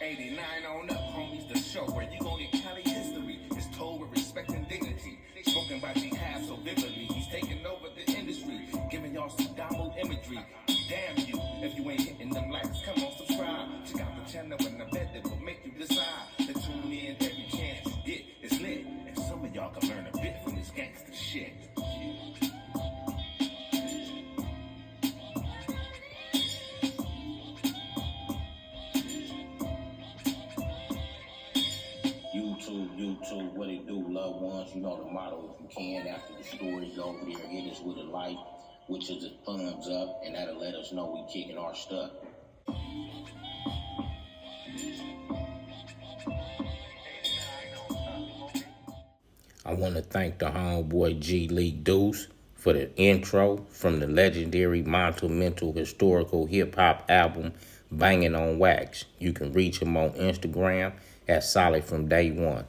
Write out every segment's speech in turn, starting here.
89 on up, homies, the show where you gon' get Cali history. It's told with respect and dignity. Spoken by G.I.P so vividly. He's taking over the industry, giving y'all some download imagery. Damn you, if you ain't hitting them likes, come on, subscribe. Check out the channel and I bet it will make you decide to tune in every chance you get. It's lit, and some of y'all can learn a bit from this gangster shit. YouTube, what it do, loved ones? You know the motto, if you can, after the story's over there, hit us with a like, which is a thumbs up, and that'll let us know we kicking our stuff. I want to thank the homeboy G League Deuce for the intro from the legendary Mental historical hip-hop album, Banging on Wax. You can reach him on Instagram at Solid From Day One.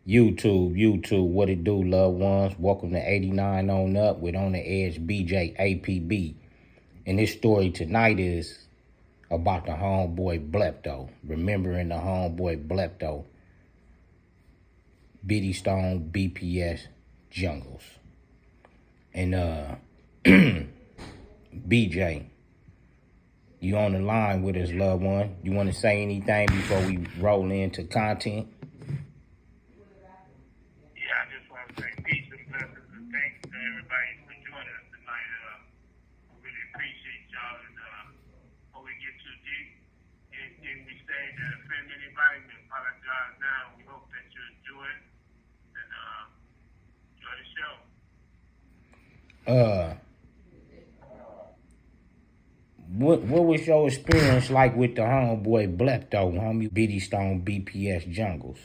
YouTube, what it do, loved ones? Welcome to 89 on up with On the Edge BJ APB. And this story tonight is about the homeboy Klepto. Remembering the homeboy Klepto. Bity, StoNe, BPS, JuNgles. And BJ, you on the line with us, loved one. You want to say anything before we roll into content? Peace and blessings and thanks to everybody for joining us tonight. We really appreciate y'all, and before we get too deep, anything we say to offend anybody, we apologize now. We hope that you enjoy it and enjoy the show. What was your experience like with the homeboy Klepto, homie Bity, StoNe, BPS, JuNgles?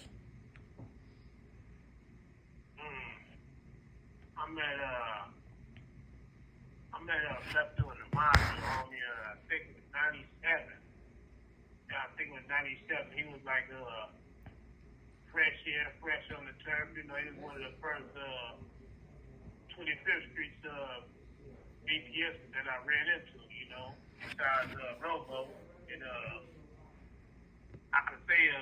I met Klepto in the module, homie. I think it was 97. Yeah, I think it was 97. He was like fresh here, fresh on the turf. You know, he was one of the first 25th Street BPS that I ran into. You know, besides Robo, and I could say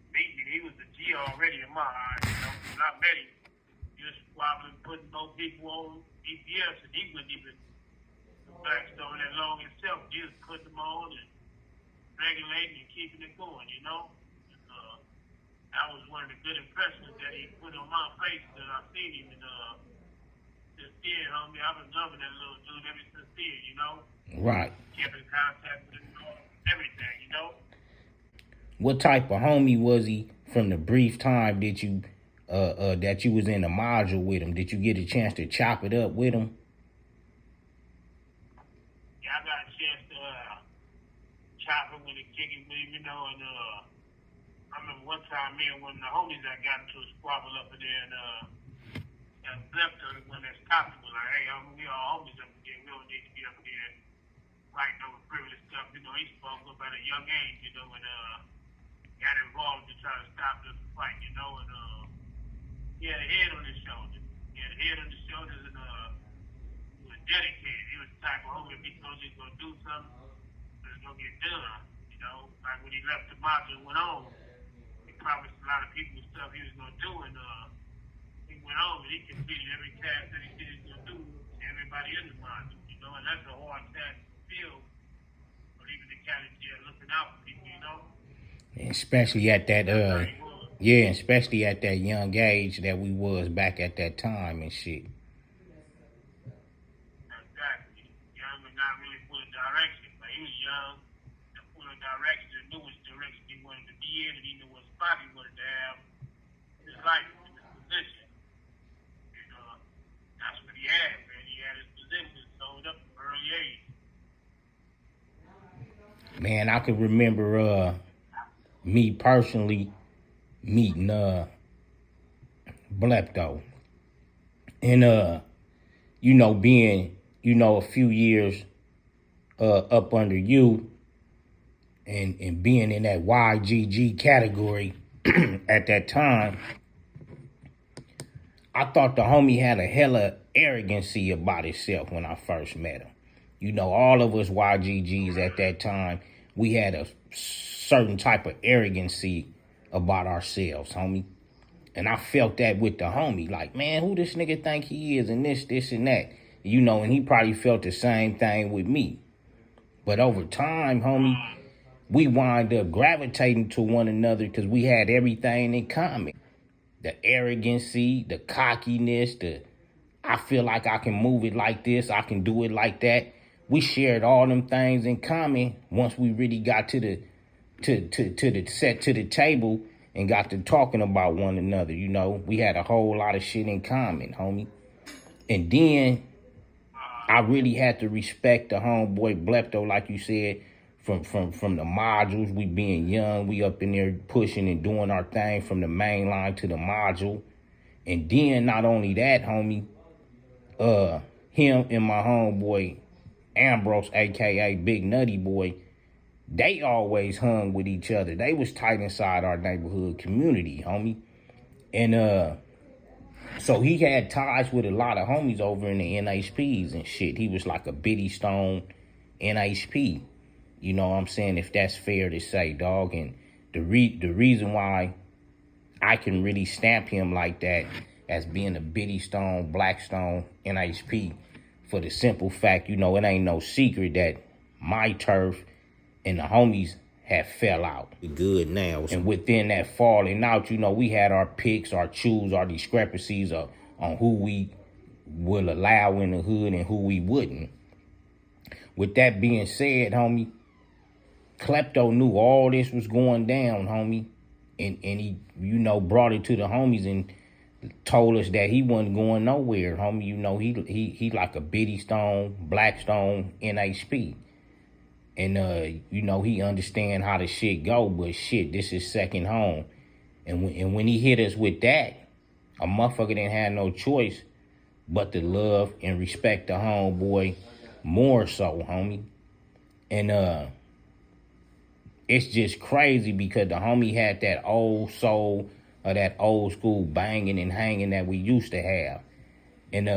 Bity, he was the G already in my eyes. You know, when I met him, he was squabbling, putting more people on BPS, and he wouldn't even backstone that long himself. He was putting them on and regulating and keeping it going, you know? And, that was one of the good impressions that he put on my face that I seen him. And since then, homie, I've been loving that little dude ever since then, you know? Right. Kept in contact with him, everything, you know? What type of homie was he from the brief time that you was in the module with him? Did you get a chance to chop it up with him? Yeah, I got a chance to chop it with him, kick it with him, you know, and I remember one time me and one of the homies that got into a squabble up in there, and Klepto, the one that's topic, was like, hey, homie, we all homies up here, we don't need to be up here fighting over privilege stuff. You know, he spoke up at a young age, you know, and got involved to try to stop the fight, you know, and he had a head on his shoulders. He had a head on his shoulders, and he was dedicated. He was the type of homie, if he told you he was going to do something, it was going to get done, you know. Like when he left the module and went on, he promised a lot of people stuff he was going to do, and he went on, and he completed every task that he said he was going to do to everybody in the module, you know, and that's a hard task to fulfill, but even the county jail looking out for people, you know. Especially at that, yeah, especially at that young age that we was back at that time and shit. Exactly. Young and not really full of direction, but he was young and full of direction and knew which direction he wanted to be in, and he knew what spot he wanted to have in his life, in his position. And that's what he had, man. He had his position sold up from early age. Man, I could remember me personally meeting Klepto. And you know, being, you know, a few years up under you and being in that YGG category at that time, I thought the homie had a hella arrogancy about himself when I first met him. You know, all of us YGGs at that time, we had a certain type of arrogancy about ourselves, homie. And I felt that with the homie, like, man, who this nigga think he is, and this, and that. You know, and he probably felt the same thing with me. But over time, homie, we wind up gravitating to one another because we had everything in common. The arrogancy, the cockiness, I feel like I can move it like this, I can do it like that. We shared all them things in common once we really got to the table and got to talking about one another. You know, we had a whole lot of shit in common, homie. And then I really had to respect the homeboy Klepto, like you said, from the modules. We being young, we up in there pushing and doing our thing from the main line to the module. And then not only that, homie, him and my homeboy Ambrose, aka Big Nutty Boy, they always hung with each other. They was tight inside our neighborhood community, homie. And so he had ties with a lot of homies over in the NHPs and shit. He was like a Bity StoNe NHP. You know what I'm saying? If that's fair to say, dog. And the reason why I can really stamp him like that as being a Bity StoNe, Black StoNe NHP, for the simple fact, you know, it ain't no secret that my turf and the homies have fell out. Good now. And within that falling out, you know, we had our picks, our choose, our discrepancies on who we will allow in the hood and who we wouldn't. With that being said, homie, Klepto knew all this was going down, homie. And he, you know, brought it to the homies and told us that he wasn't going nowhere, homie. You know, he like a Bity StoNe, Black StoNe, NHP. And, you know, he understand how the shit go, but shit, this is second home. And when he hit us with that, a motherfucker didn't have no choice but to love and respect the homeboy more so, homie. And it's just crazy because the homie had that old soul or that old school banging and hanging that we used to have. And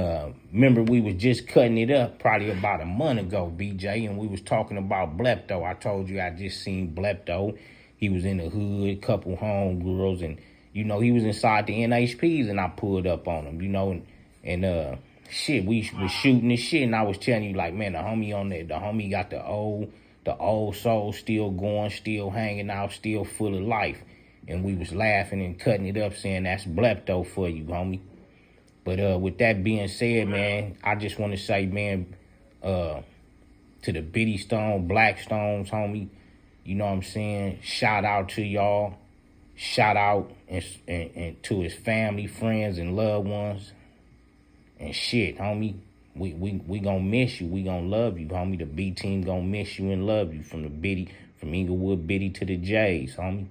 remember, we was just cutting it up probably about a month ago, BJ, and we was talking about Klepto. I told you I just seen Klepto. He was in the hood, couple homegirls, and, you know, he was inside the NHPs, and I pulled up on him, you know, and shit, we was shooting this shit, and I was telling you, like, man, the homie on there, the homie got the old soul still going, still hanging out, still full of life. And we was laughing and cutting it up, saying that's Klepto for you, homie. But with that being said, man, I just want to say, man, to the Bity StoNe, Black StoNes, homie, you know what I'm saying? Shout out to y'all. Shout out and to his family, friends, and loved ones. And shit, homie, we gonna miss you. We gonna love you, homie. The B team gonna miss you and love you from Inglewood Bity to the J's, homie.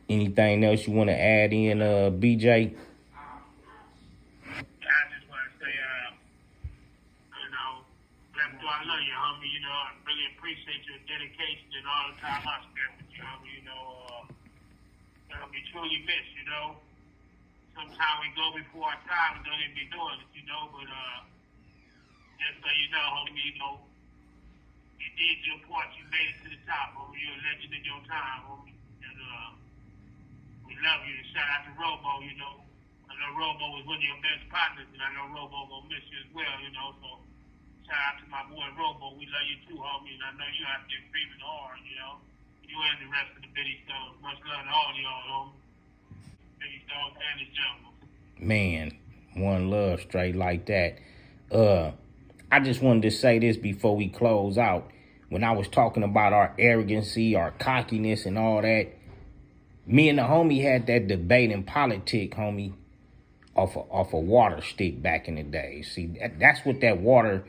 Anything else you want to add in, BJ? I love you, homie. You know, I really appreciate your dedication and all the time I spent with you, homie. You know, we truly miss, you know. Sometimes we go before our time and don't even be doing it, you know. But just so you know, homie, you know, you did your part. You made it to the top, homie. You're a legend in your time, homie. And we love you. And shout out to Robo, you know. I know Robo was one of your best partners, and I know Robo gonna miss you as well, you know. So shout out to my boy Robo. We love you too, homie. And I know you out there breathing hard, you know. You and the rest of the Bity StoNe. Much love to all y'all, homie. Bity StoNe and the JuNgle. Man, one love straight like that. I just wanted to say this before we close out. When I was talking about our arrogancy, our cockiness, and all that, me and the homie had that debate in politics, homie, off a water stick back in the day. See, that's what that water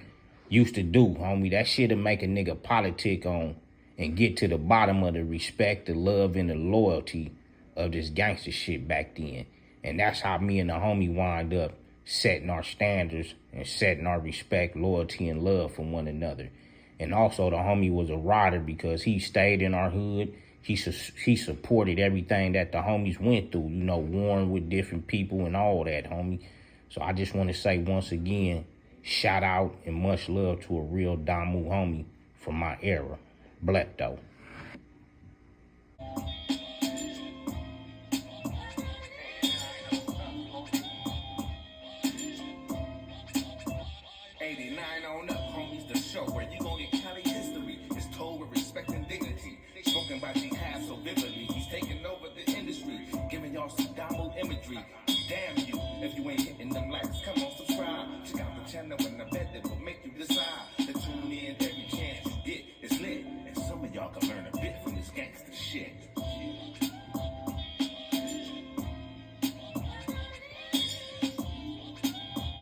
used to do, homie. That shit'll make a nigga politic on and get to the bottom of the respect, the love, and the loyalty of this gangster shit back then. And that's how me and the homie wind up setting our standards and setting our respect, loyalty, and love for one another. And also the homie was a rider because he stayed in our hood. He supported everything that the homies went through, you know, warring with different people and all that, homie. So I just want to say once again, Shout out and much love to a real Damu homie from my era, Klepto. 89 on up, homies, the show where you gon' get Cali history. It's told with respect and dignity. Spoken by B.i.P so vividly. He's taking over the industry, giving y'all some download imagery. Damn you, if you ain't hitting them likes, come on, subscribe. Check out the